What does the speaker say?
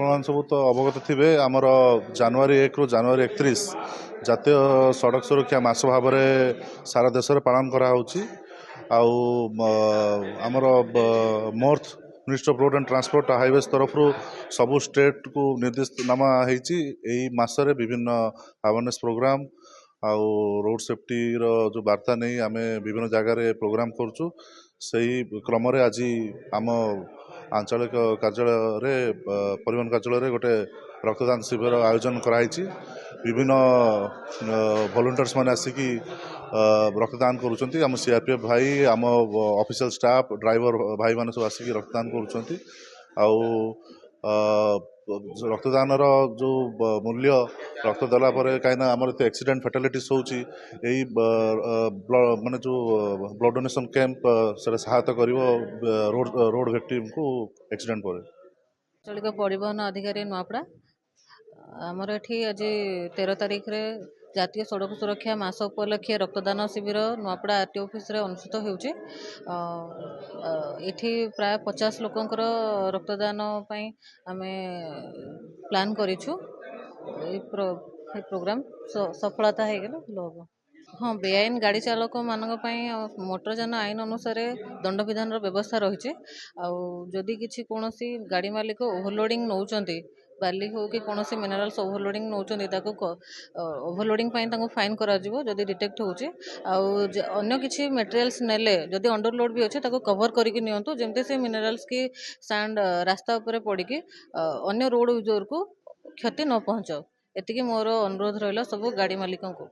आपण सब तो अवगत थे आमर जनवरी 1 रु जनवरी 31 जातीय सड़क सुरक्षा मास भाव में सारा देश में पालन कराऊँगी आमर मोर्थ minister of road and transport highways तरफ सबू स्टेट को निर्देशनामा होई मसरे विभिन्न अवेयरनेस प्रोग्राम आउ रोड सेफ्टी रो जो वार्ता नहीं आम विभिन्न जगार प्रोग्राम करुचु क्रम आज आम आंचलिक कार्यालय परिवहन कार्यालय गोटे रक्तदान शिविर आयोजन कराई विभिन्न वॉलंटियर्स माने आसिकी रक्तदान करुँच आम सीआरपीएफ भाई आम ऑफिशियल स्टाफ ड्राइवर भाई माने सब आसिकी रक्तदान करुँच रक्तदान जो मूल्य रक्त देला कहीं आमर तो एक्सीडेंट फैटालिटीज होची माने जो ब्लड डोनेशन कैंप से सहायता कर रोड विक्टिम को एक्सीडेंट पर आंचलिक परिवहन अधिकारी नुआपड़ा आमर एठी आज 13 तारीख रे जातीय सड़क सुरक्षा मास उपलक्षे रक्तदान शिविर नुआपड़ा आरटीओ ऑफिस रे अनुष्ठित होउची एठी प्राय 50 लोकंकर रक्तदान पई आमे प्लान करिछु प्रोग्राम सफलता है गेलो लोग हाँ बेआईन गाड़ी चालक मानक मोटरयान आईन अनुसार दंड विधान व्यवस्था रही जदि किसी कौन गाड़ी मालिक ओभरलोडिंग नौकरी बाली हो कि कौन मिनराल्स ओभरलोडिंग नौकरी ओभरलोडिंग फाइन करी डिटेक्ट होन्य किसी मटेरियल्स नेले जदि अंडरलोड भी अच्छे कवर करके नियंतु जमती से मिनराल्स की सैंड रास्ता उपर पड़ी अन्य रोड यूजर को क्षति न पहुँचाओ एतिकी मोर अनुरोध रहा सब गाड़ी मालिक को।